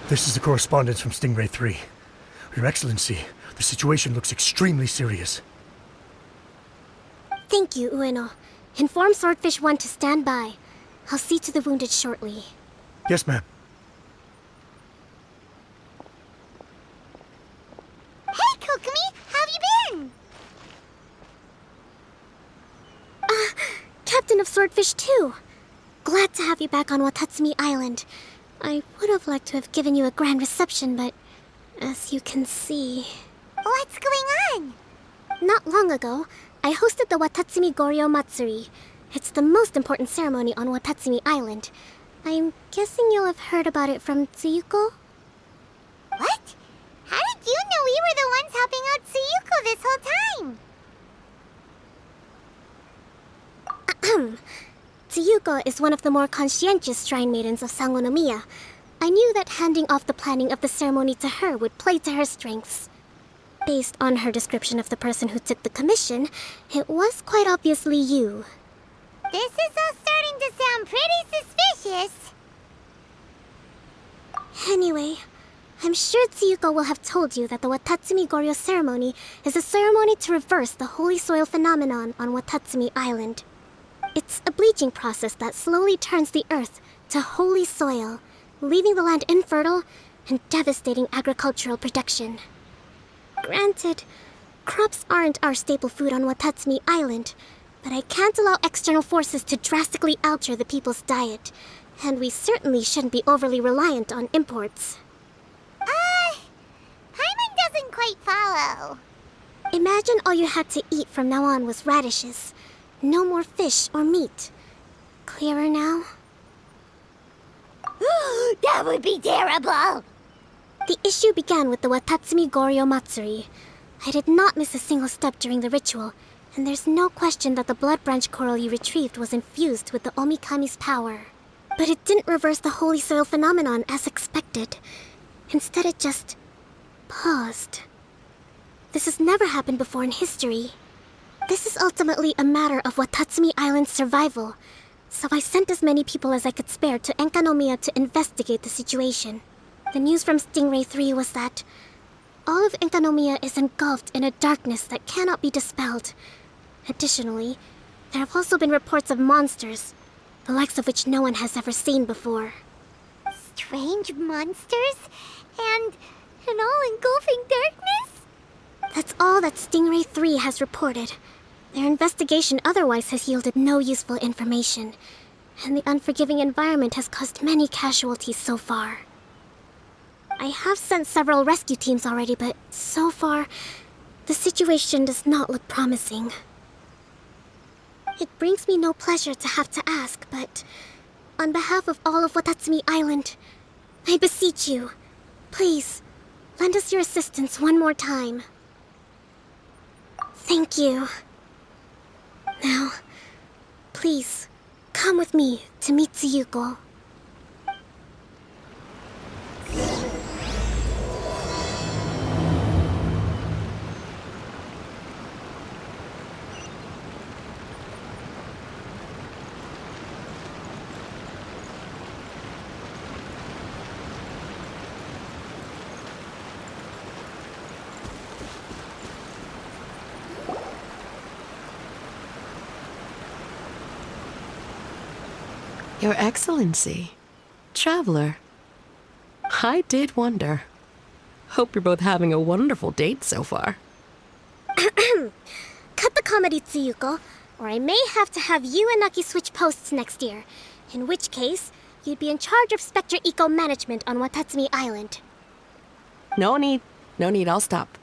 This is the correspondence from Stingray 3. Your Excellency, the situation looks extremely serious. Thank you, Ueno. Inform Swordfish 1 to stand by. I'll see to the wounded shortly. Yes, ma'am. Hey, Kokomi! How have you been? Captain of Swordfish 2. Glad to have you back on Watatsumi Island. I would have liked to have given you a grand reception, but as you can see... What's going on? Not long ago, I hosted the Watatsumi Goryo Matsuri. It's the most important ceremony on Watatsumi Island. I'm guessing you'll have heard about it from Tsuyuko? What? How did you know we were the ones helping out Tsuyuko this whole time? Tsuyuko is one of the more conscientious shrine maidens of Sangonomiya. I knew that handing off the planning of the ceremony to her would play to her strengths. Based on her description of the person who took the commission, it was quite obviously you. This is all starting to sound pretty suspicious. Anyway, I'm sure Tsuyuko will have told you that the Watatsumi Goryo ceremony is a ceremony to reverse the holy soil phenomenon on Watatsumi Island. It's a bleaching process that slowly turns the earth to holy soil, leaving the land infertile and devastating agricultural production. Granted, crops aren't our staple food on Watatsumi Island, but I can't allow external forces to drastically alter the people's diet, and we certainly shouldn't be overly reliant on imports. Paimon doesn't quite follow. Imagine all you had to eat from now on was radishes. No more fish or meat. Clearer now? That would be terrible! The issue began with the Watatsumi Goryo Matsuri. I did not miss a single step during the ritual, and there's no question that the blood branch coral you retrieved was infused with the Omikami's power. But it didn't reverse the holy soil phenomenon as expected. Instead, it just paused. This has never happened before in history. This is ultimately a matter of Watatsumi Island's survival, so I sent as many people as I could spare to Enkanomiya to investigate the situation. The news from Stingray 3 was that all of Enkanomiya is engulfed in a darkness that cannot be dispelled. Additionally, there have also been reports of monsters, the likes of which no one has ever seen before. Strange monsters? And an all-engulfing darkness? That's all that Stingray 3 has reported. Their investigation otherwise has yielded no useful information, and the unforgiving environment has caused many casualties so far. I have sent several rescue teams already, but so far, the situation does not look promising. It brings me no pleasure to have to ask, but on behalf of all of Watatsumi Island, I beseech you, please, lend us your assistance one more time. Thank you. Now, please, come with me to meet Tsuyuko. Your Excellency. Traveler. I did wonder. Hope you're both having a wonderful date so far. Cut the comedy, Tsuyuko, or I may have to have you and Naki switch posts next year. In which case, you'd be in charge of Spectre Eco Management on Watatsumi Island. No need, I'll stop.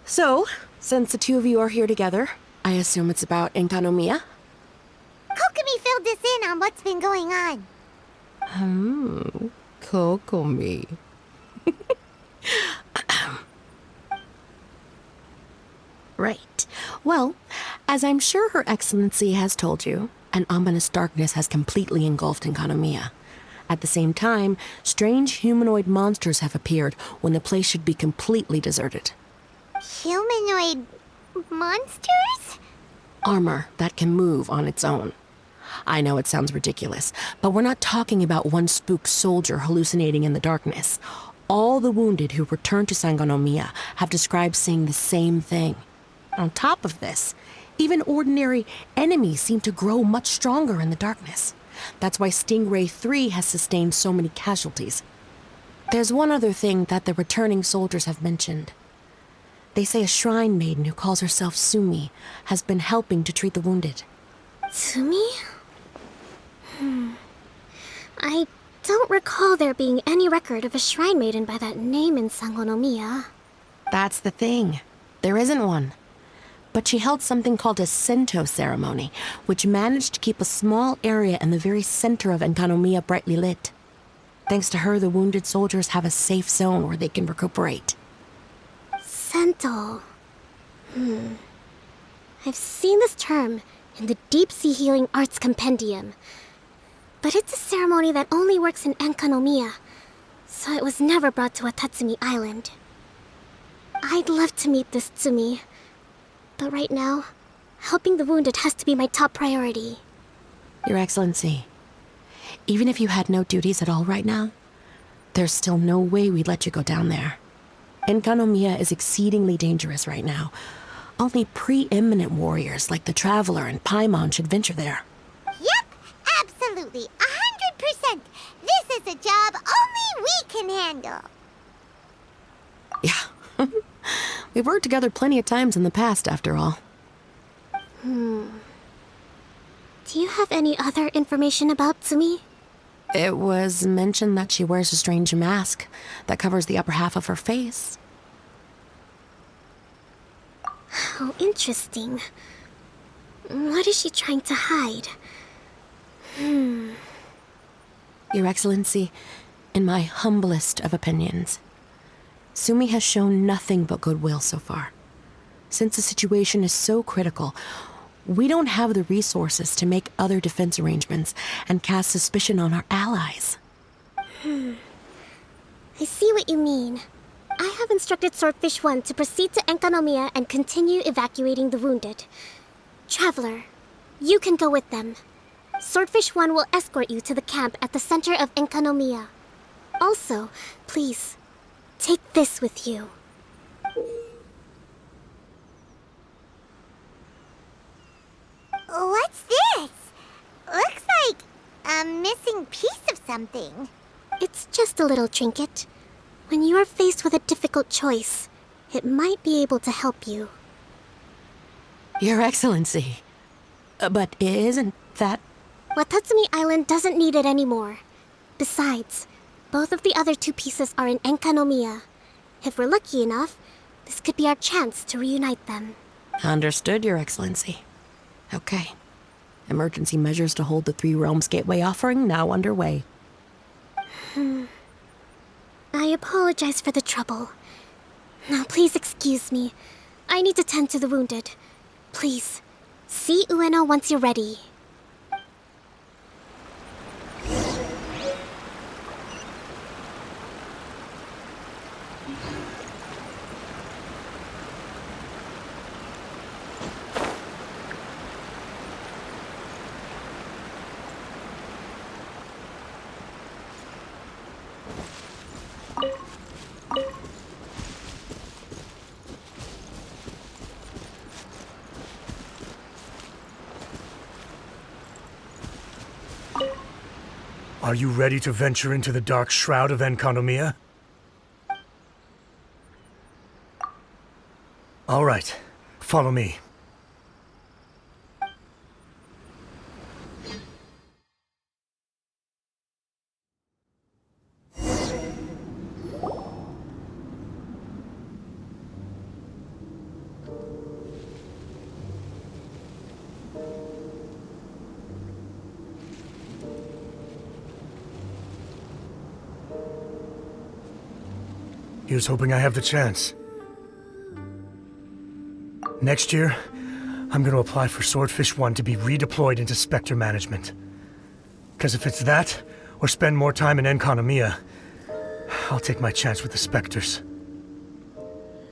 So, since the two of you are here together, I assume it's about Enkanomiya? Kokomi filled us in on what's been going on. Kokomi. Right. Well, as I'm sure Her Excellency has told you, an ominous darkness has completely engulfed Enkanomiya. At the same time, strange humanoid monsters have appeared when the place should be completely deserted. Humanoid monsters? Armor that can move on its own. I know it sounds ridiculous, but we're not talking about one spooked soldier hallucinating in the darkness. All the wounded who returned to Sangonomiya have described seeing the same thing. On top of this, even ordinary enemies seem to grow much stronger in the darkness. That's why Stingray 3 has sustained so many casualties. There's one other thing that the returning soldiers have mentioned. They say a shrine maiden who calls herself Sumi has been helping to treat the wounded. Tsumi? I don't recall there being any record of a shrine maiden by that name in Sangonomiya. That's the thing. There isn't one. But she held something called a Sento ceremony, which managed to keep a small area in the very center of Enkanomiya brightly lit. Thanks to her, the wounded soldiers have a safe zone where they can recuperate. Sento. I've seen this term in the Deep Sea Healing Arts Compendium. But it's a ceremony that only works in Enkanomiya, so it was never brought to Watatsumi Island. I'd love to meet this Tsumi, but right now, helping the wounded has to be my top priority. Your Excellency, even if you had no duties at all right now, there's still no way we'd let you go down there. Enkanomiya is exceedingly dangerous right now. Only preeminent warriors like the Traveler and Paimon should venture there. Yep, absolutely, 100%. This is a job only we can handle. Yeah. We've worked together plenty of times in the past, after all. Do you have any other information about Tsumi? It was mentioned that she wears a strange mask that covers the upper half of her face. How interesting. What is she trying to hide? Your Excellency, in my humblest of opinions, Sumi has shown nothing but goodwill so far. Since the situation is so critical, we don't have the resources to make other defense arrangements and cast suspicion on our allies. I see what you mean. I have instructed Swordfish 1 to proceed to Enkanomiya and continue evacuating the wounded. Traveler, you can go with them. Swordfish 1 will escort you to the camp at the center of Enkanomiya. Also, please, take this with you. What's this? Looks like a missing piece of something. It's just a little trinket. When you are faced with a difficult choice, it might be able to help you. Your Excellency. But isn't that... Watatsumi Island doesn't need it anymore. Besides, both of the other two pieces are in Enkanomiya. If we're lucky enough, this could be our chance to reunite them. Understood, Your Excellency. Okay. Emergency measures to hold the Three Realms Gateway offering now underway. I apologize for the trouble. Now please excuse me. I need to tend to the wounded. Please, see Ueno once you're ready. Are you ready to venture into the dark shroud of Enkanomiya? All right, follow me. Here's hoping I have the chance. Next year, I'm gonna apply for Swordfish 1 to be redeployed into Spectre management. Because if it's that, or spend more time in Enkanomiya, I'll take my chance with the Spectres.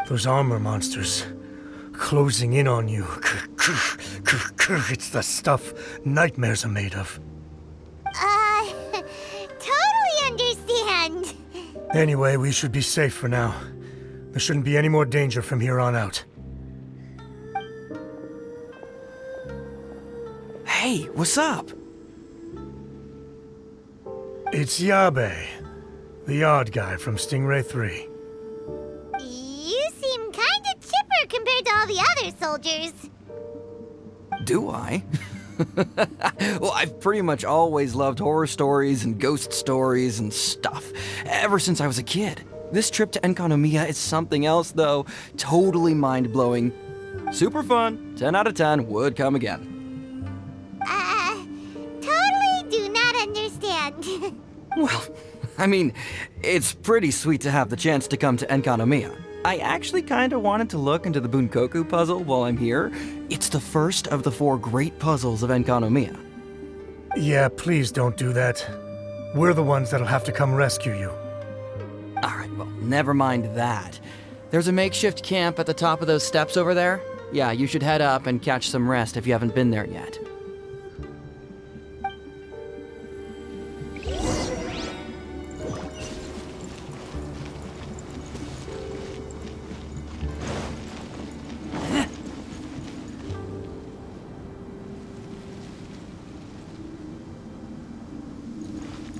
Those armor monsters, closing in on you. It's the stuff nightmares are made of. Totally understand. Anyway, we should be safe for now. There shouldn't be any more danger from here on out. Hey, what's up? It's Yabe, the odd guy from Stingray 3. You seem kinda chipper compared to all the other soldiers. Do I? Well, I've pretty much always loved horror stories and ghost stories and stuff, ever since I was a kid. This trip to Enkanomiya is something else, though. Totally mind-blowing. Super fun. 10 out of 10 would come again. Totally do not understand. Well, I mean, it's pretty sweet to have the chance to come to Enkanomiya. I actually kinda wanted to look into the Bunkoku puzzle while I'm here. It's the first of the 4 great puzzles of Enkanomiya. Yeah, please don't do that. We're the ones that'll have to come rescue you. Alright, well, never mind that. There's a makeshift camp at the top of those steps over there. Yeah, you should head up and catch some rest if you haven't been there yet.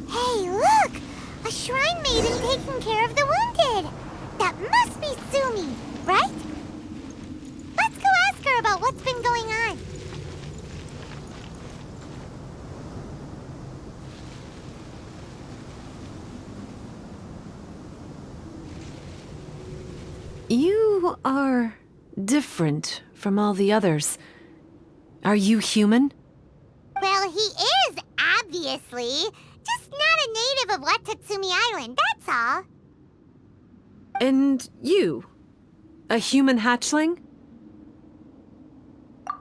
Hey, look! A shrine maiden taking care of the wounded! That must be Sumi, right? Let's go ask her about what's been going on. You are different from all the others. Are you human? Well, he is, obviously. Just not a native of Watatsumi Island, that's all. And you? A human hatchling?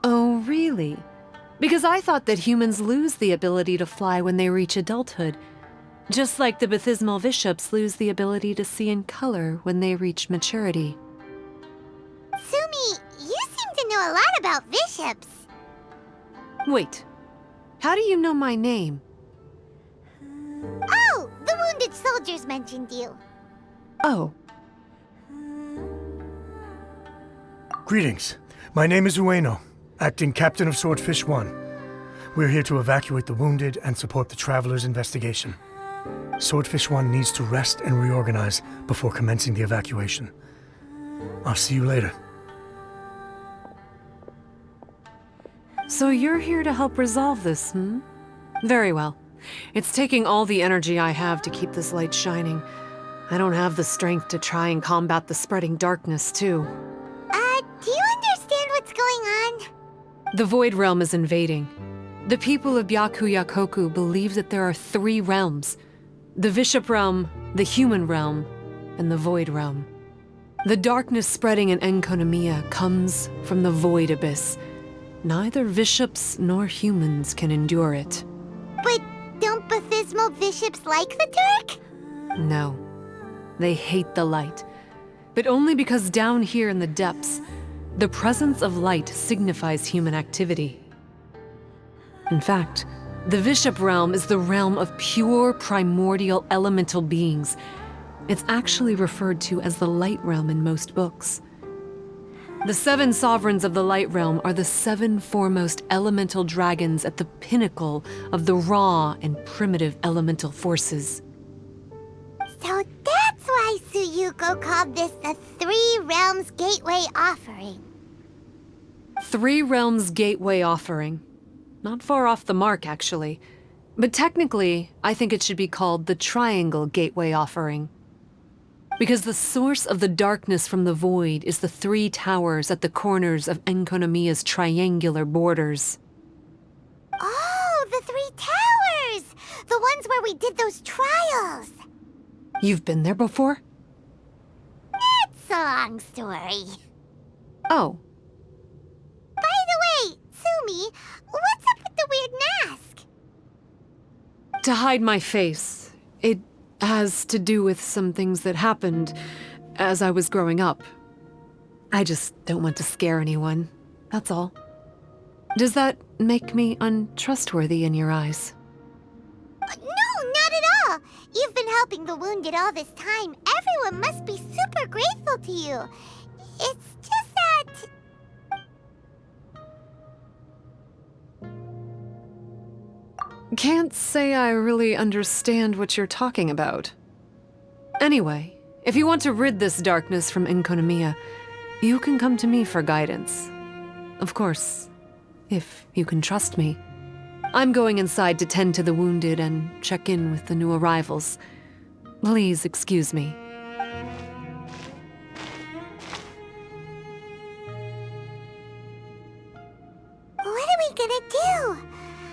Oh, really? Because I thought that humans lose the ability to fly when they reach adulthood. Just like the Baptismal Bishops lose the ability to see in color when they reach maturity. Sumi, you seem to know a lot about bishops. Wait, how do you know my name? Oh, the wounded soldiers mentioned you. Oh, Greetings. My name is Ueno, acting captain of Swordfish 1. We're here to evacuate the wounded and support the traveler's investigation. Swordfish 1 needs to rest and reorganize before commencing the evacuation. I'll see you later. so you're here to help resolve this, hmm? Very well. It's taking all the energy I have to keep this light shining. I don't have the strength to try and combat the spreading darkness, too. Do you understand what's going on? The Void Realm is invading. The people of Byakuyakoku believe that there are 3 realms: the Bishop Realm, the Human Realm, and the Void Realm. The darkness spreading in Enkanomiya comes from the Void Abyss. Neither bishops nor humans can endure it. But don't Baptismal bishops like the dark? No, they hate the light. But only because down here in the depths, the presence of light signifies human activity. In fact, the Bishop Realm is the realm of pure primordial elemental beings. It's actually referred to as the Light Realm in most books. The 7 sovereigns of the Light Realm are the 7 foremost elemental dragons at the pinnacle of the raw and primitive elemental forces. So that's why Suyuko called this the 3 Realms Gateway Offering. 3 Realms Gateway Offering. Not far off the mark, actually. But technically, I think it should be called the Triangle Gateway Offering. Because the source of the darkness from the void is the 3 towers at the corners of Enkanomiya's triangular borders. Oh, the 3 towers! The ones where we did those trials! You've been there before? It's a long story. Oh, By the way, Sumi, what's up with the weird mask? to hide my face. It has to do with some things that happened as I was growing up. I just don't want to scare anyone, that's all. Does that make me untrustworthy in your eyes? No, not at all. You've been helping the wounded all this time. Everyone must be super grateful to you. It's just that... Can't say I really understand what you're talking about. Anyway, if you want to rid this darkness from Enkonomiya, you can come to me for guidance. Of course, if you can trust me. I'm going inside to tend to the wounded and check in with the new arrivals. Please excuse me. What are we gonna do?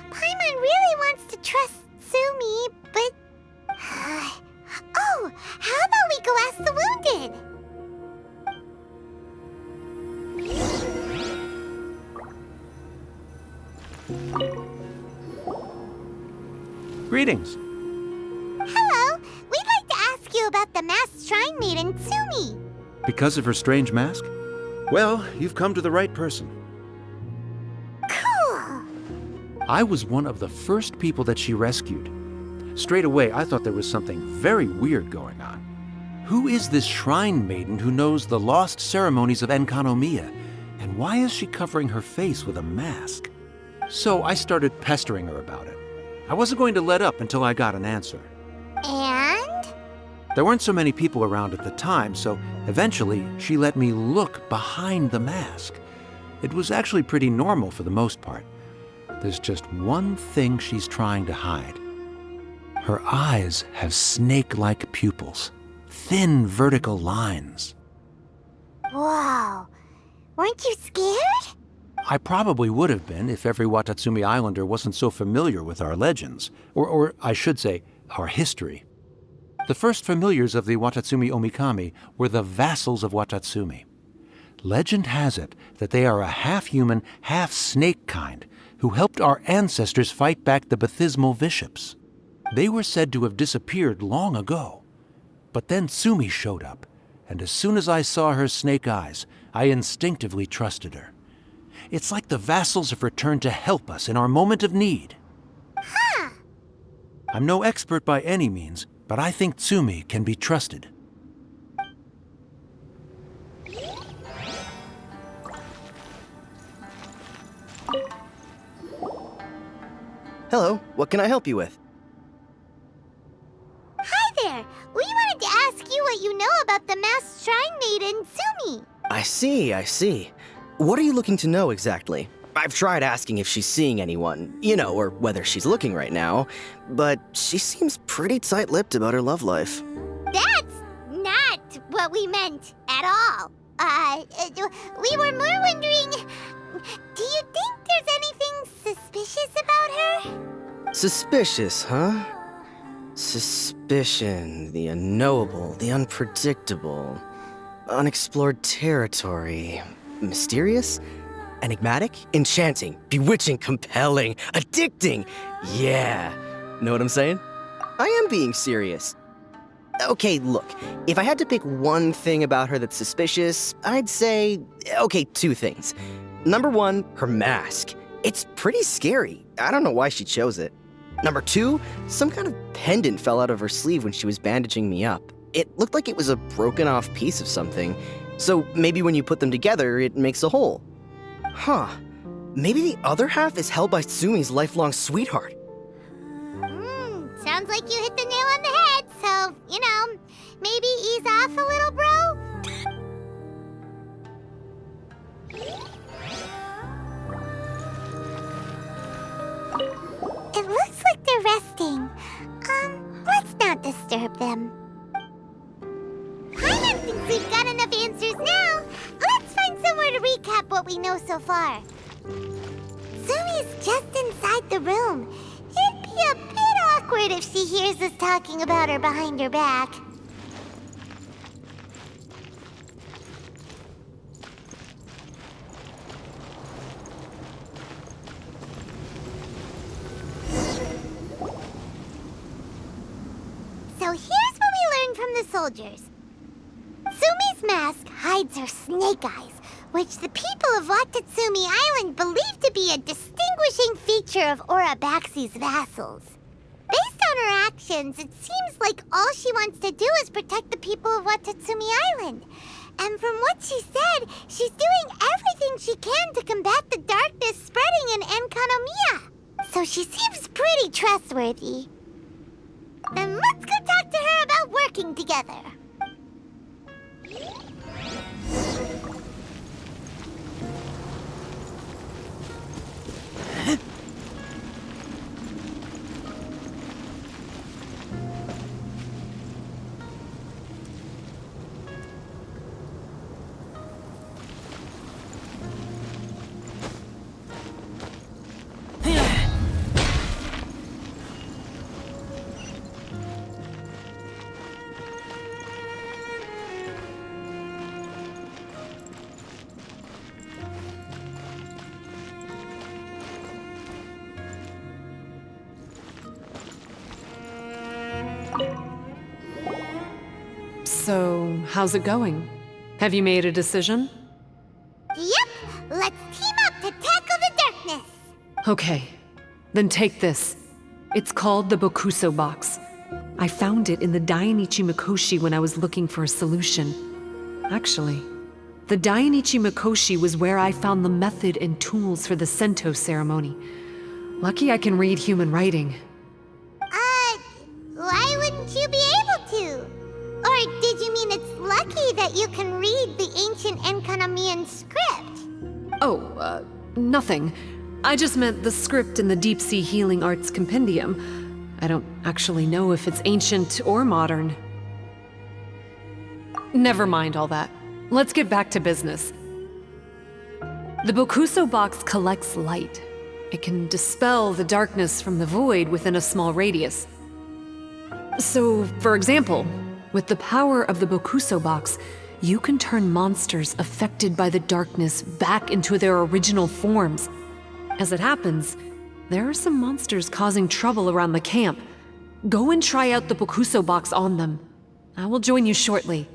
Paimon really wants to trust Sumi, but... Oh, how about we go ask the wounded? Greetings. Hello, we'd like to ask you about the masked shrine maiden, Sumi. Because of her strange mask? Well, you've come to the right person. Cool. I was one of the first people that she rescued. Straight away, I thought there was something very weird going on. Who is this shrine maiden who knows the lost ceremonies of Enkonomiya? And why is she covering her face with a mask? So I started pestering her about it. I wasn't going to let up until I got an answer. And? There weren't so many people around at the time, so eventually she let me look behind the mask. It was actually pretty normal for the most part. There's just one thing she's trying to hide. Her eyes have snake-like pupils, thin vertical lines. Whoa. Weren't you scared? I probably would have been if every Watatsumi Islander wasn't so familiar with our legends, or I should say, our history. The first familiars of the Watatsumi Omikami were the vassals of Watatsumi. Legend has it that they are a half-human, half-snake kind who helped our ancestors fight back the Bathismal bishops. They were said to have disappeared long ago. But then Sumi showed up, and as soon as I saw her snake eyes, I instinctively trusted her. It's like the vassals have returned to help us in our moment of need. Huh. I'm no expert by any means, but I think Tsumi can be trusted. Hello, what can I help you with? Hi there. We wanted to ask you what you know about the masked shrine maiden, Sumi. I see. What are you looking to know exactly? I've tried asking if she's seeing anyone, or whether she's looking right now, but she seems pretty tight-lipped about her love life. That's not what we meant at all. We were more wondering, do you think there's anything suspicious about her? Suspicious, huh? Suspicion, the unknowable, the unpredictable, unexplored territory, mysterious, enigmatic, enchanting, bewitching, compelling, addicting. Yeah, know what I'm saying? I am being serious. Okay, look, if I had to pick one thing about her that's suspicious, I'd say, two things. Number one, her mask. It's pretty scary. I don't know why she chose it. Number two, some kind of pendant fell out of her sleeve when she was bandaging me up. It looked like it was a broken off piece of something. So maybe when you put them together, it makes a whole. Huh. Maybe the other half is held by Sumi's lifelong sweetheart. Sounds like you hit the nail on the head, so, maybe ease off a little, bro? It looks like they're resting. Let's not disturb them. Paimon thinks we've got enough answers now. Let's find somewhere to recap what we know so far. Sumi's just inside the room. It'd be a bit awkward if she hears us talking about her behind her back. So here's what we learned from the soldiers. Sumi's mask hides her snake eyes, which the people of Watatsumi Island believe to be a distinguishing feature of Orabaxi's vassals. Based on her actions, it seems like all she wants to do is protect the people of Watatsumi Island. And from what she said, she's doing everything she can to combat the darkness spreading in Enkanomiya. So she seems pretty trustworthy. Then let's go talk to her about working together. So, how's it going? Have you made a decision? Yep, let's team up to tackle the darkness. Okay, then take this. It's called the Bokuso box. I found it in the Dainichi Mikoshi when I was looking for a solution. Actually, the Dainichi Mikoshi was where I found the method and tools for the Sento ceremony. Lucky I can read human writing. Why wouldn't you be able to? Or did you mean it's lucky that you can read the ancient Enkanamian script? Oh, nothing. I just meant the script in the Deep Sea Healing Arts Compendium. I don't actually know if it's ancient or modern. Never mind all that. Let's get back to business. The Bokuso box collects light. It can dispel the darkness from the void within a small radius. So, for example, with the power of the Bokuso box, you can turn monsters affected by the darkness back into their original forms. As it happens, there are some monsters causing trouble around the camp. Go and try out the Bokuso box on them. I will join you shortly.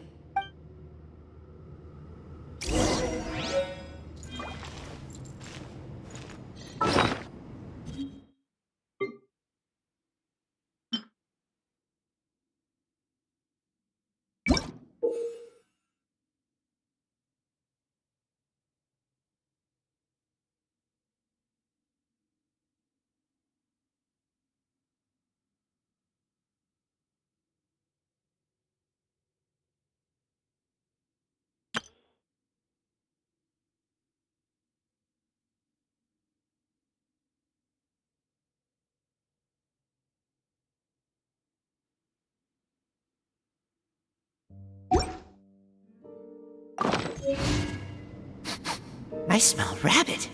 I smell rabbit.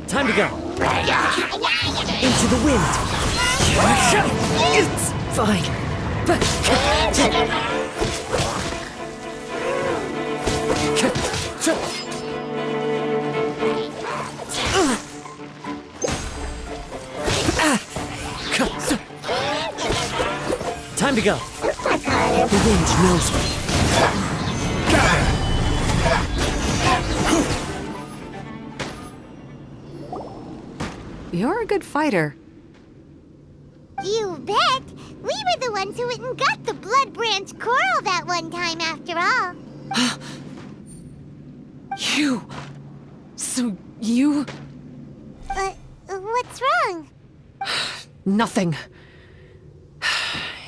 Time to go. Into the wind. It's fine. Time to go. The wind knows me. You're a good fighter. You bet! We were the ones who went and got the Blood Branch Coral that one time, after all. You... So you... What's wrong? Nothing.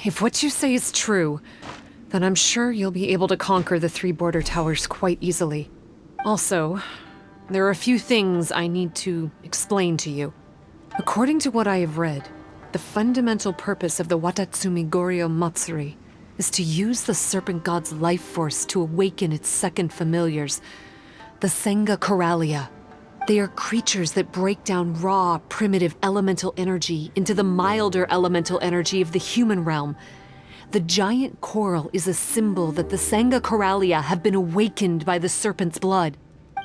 If what you say is true, then I'm sure you'll be able to conquer the 3 border towers quite easily. Also, there are a few things I need to explain to you. According to what I have read, the fundamental purpose of the Watatsumi Goryo Matsuri is to use the Serpent God's life force to awaken its second familiars, the Senga Coralia. They are creatures that break down raw, primitive elemental energy into the milder elemental energy of the human realm. The giant coral is a symbol that the Sangha Coralia have been awakened by the serpent's blood.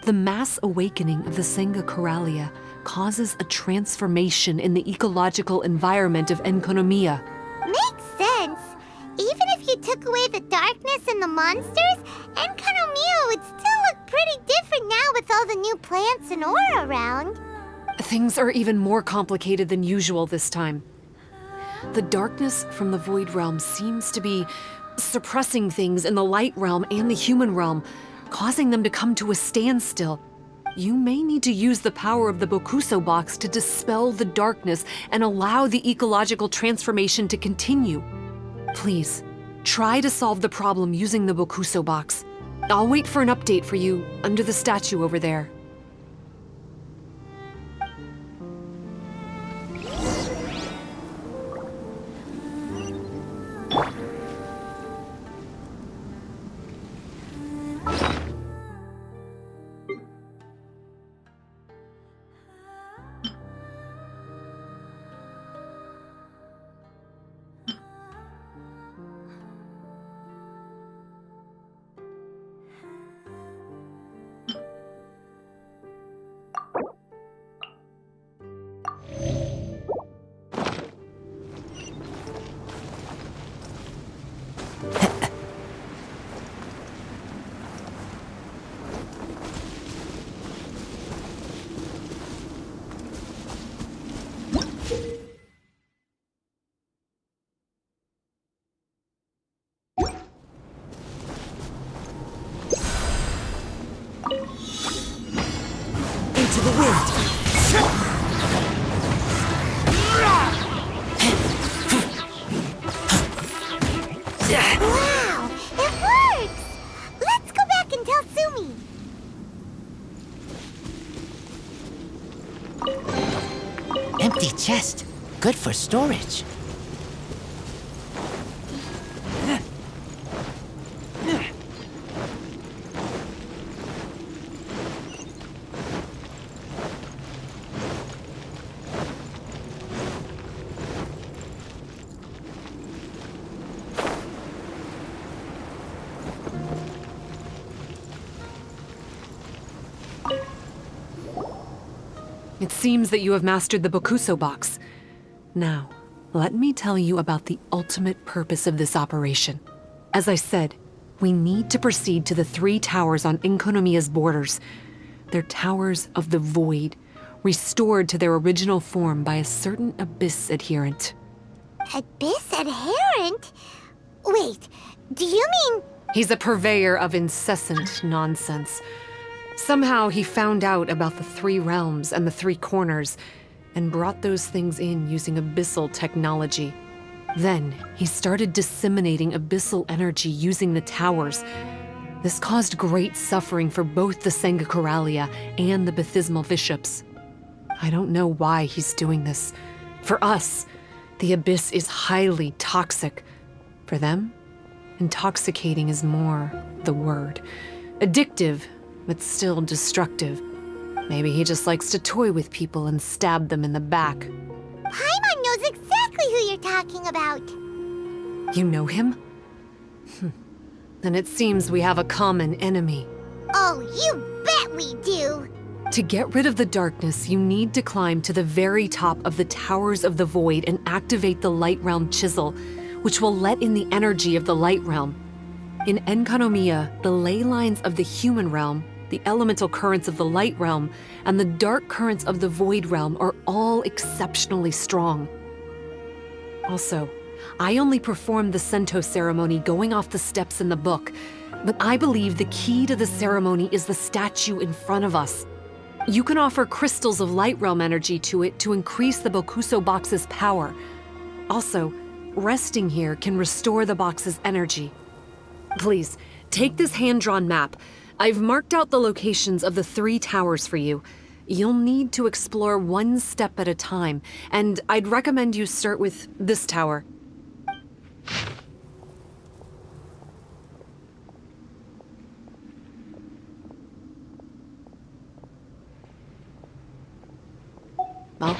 The mass awakening of the Sangha Coralia causes a transformation in the ecological environment of Enkonomiya. Makes sense. Even if you took away the darkness and the monsters, Enkanomiya would still look pretty different now with all the new plants and aura around. Things are even more complicated than usual this time. The darkness from the Void Realm seems to be suppressing things in the Light Realm and the human realm, causing them to come to a standstill. You may need to use the power of the Bokuso box to dispel the darkness and allow the ecological transformation to continue. Please, try to solve the problem using the Bokuso box. I'll wait for an update for you under the statue over there. Into the wind. Wow, it works! Let's go back and tell Sumi. Empty chest. Good for storage. It seems that you have mastered the Bokuso box. Now, let me tell you about the ultimate purpose of this operation. As I said, we need to proceed to the 3 towers on Enkonomiya's borders. They're towers of the void, restored to their original form by a certain Abyss adherent. Abyss adherent? Wait, do you mean... He's a purveyor of incessant nonsense. Somehow he found out about the 3 realms and the 3 corners, and brought those things in using abyssal technology. Then he started disseminating abyssal energy using the towers. This caused great suffering for both the Sangha Coralia and the Baptismal Bishops. I don't know why he's doing this. For us, the Abyss is highly toxic. For them, intoxicating is more the word. Addictive, but still destructive. Maybe he just likes to toy with people and stab them in the back. Paimon knows exactly who you're talking about. You know him? Then it seems we have a common enemy. Oh, you bet we do. To get rid of the darkness, you need to climb to the very top of the Towers of the Void and activate the Light Realm Chisel, which will let in the energy of the Light Realm. In Enkanomiya, the ley lines of the human realm, the elemental currents of the Light Realm, and the dark currents of the Void Realm are all exceptionally strong. Also, I only performed the Sento ceremony going off the steps in the book, but I believe the key to the ceremony is the statue in front of us. You can offer crystals of Light Realm energy to it to increase the Bokuso box's power. Also, resting here can restore the box's energy. Please, take this hand-drawn map. I've marked out the locations of the 3 towers for you. You'll need to explore one step at a time, and I'd recommend you start with this tower. Well,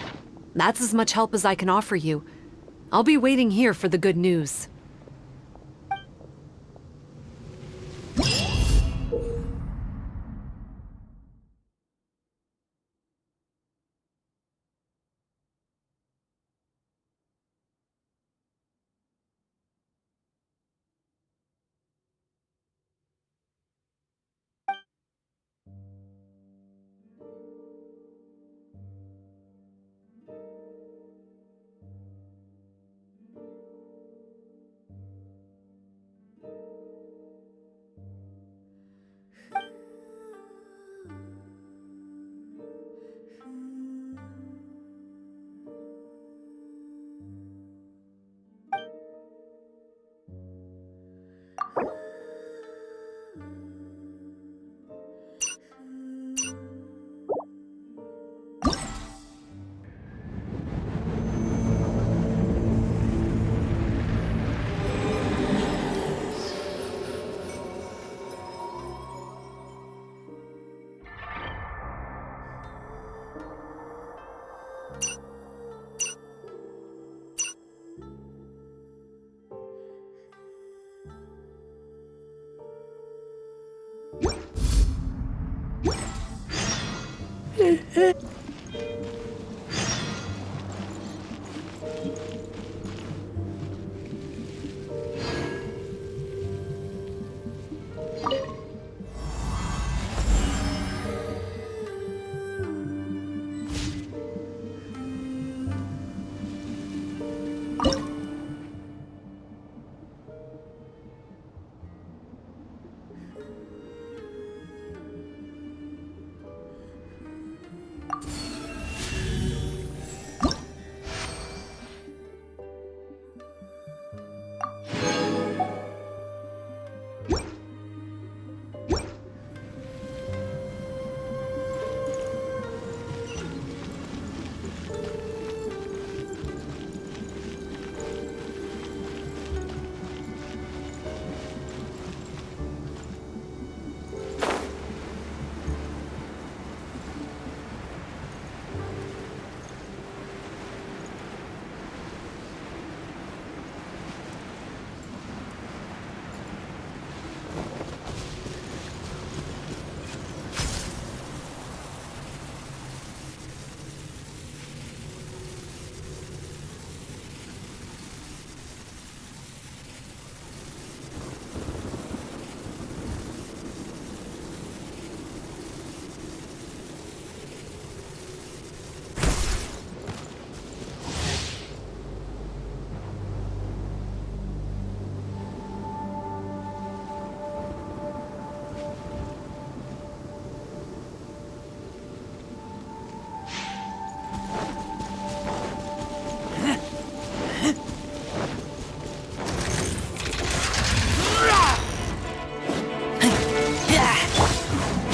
that's as much help as I can offer you. I'll be waiting here for the good news.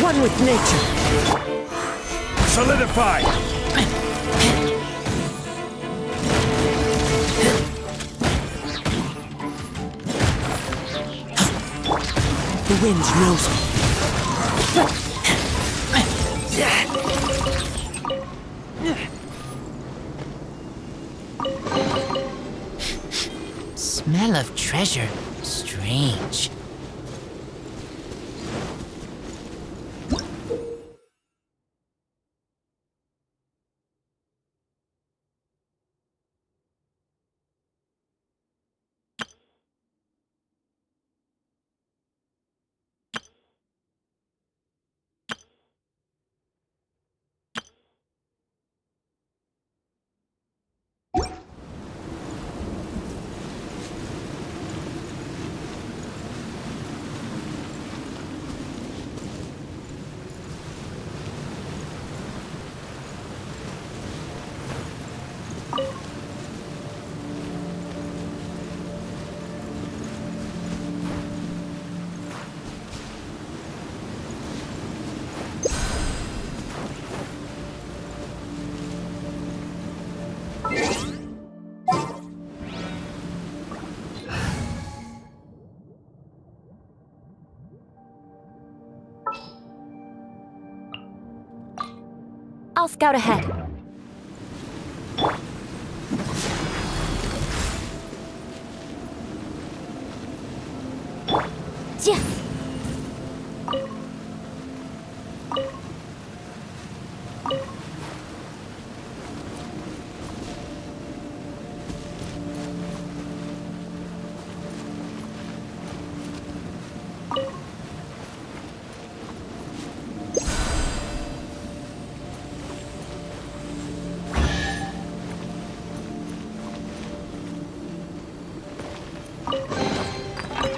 One with nature. Solidify! The wind knows me. Smell of treasure. Strange. I'll scout ahead. Ja.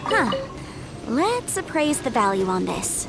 Huh. Let's appraise the value on this.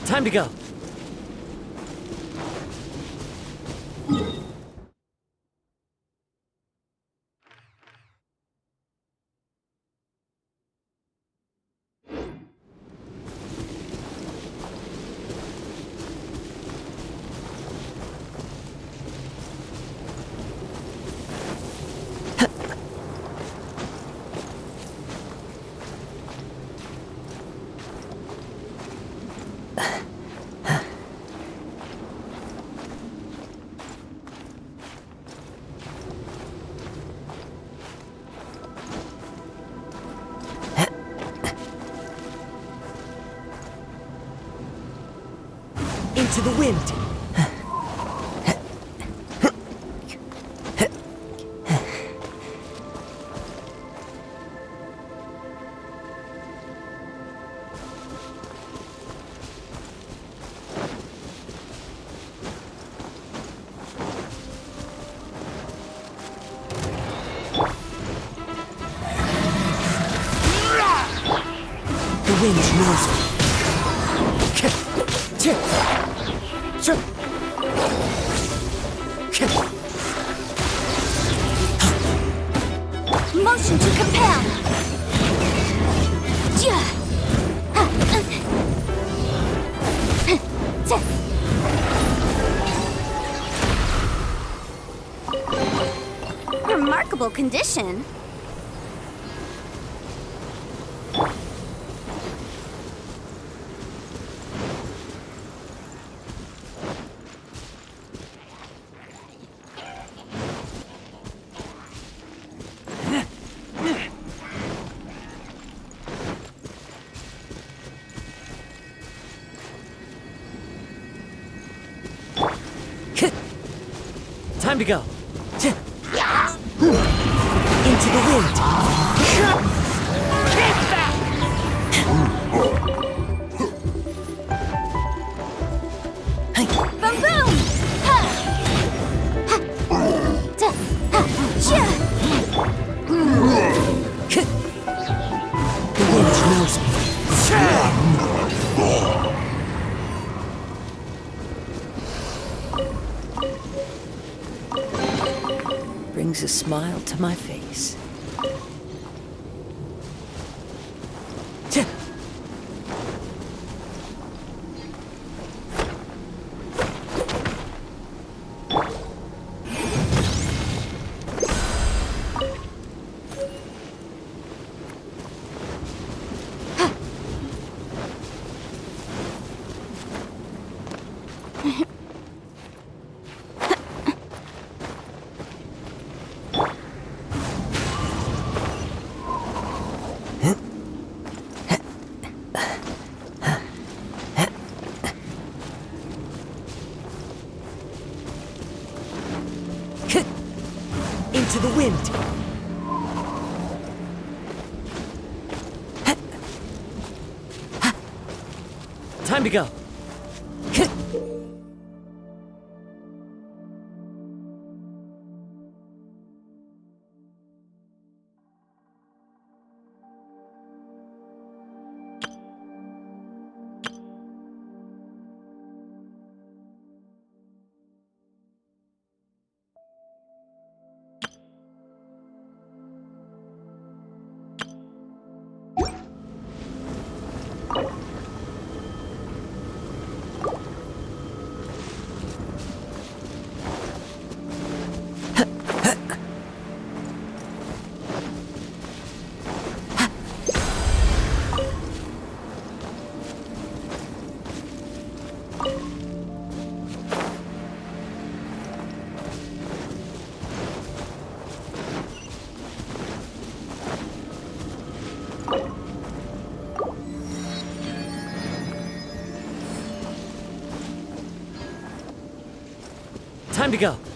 Time to go. Into the wind. The wind knows me. Motion to compel. Remarkable condition. Time to go. Into the wind. Boom boom! The wind knows me. Brings a smile to my face. Into the wind. Time to go. Time to go.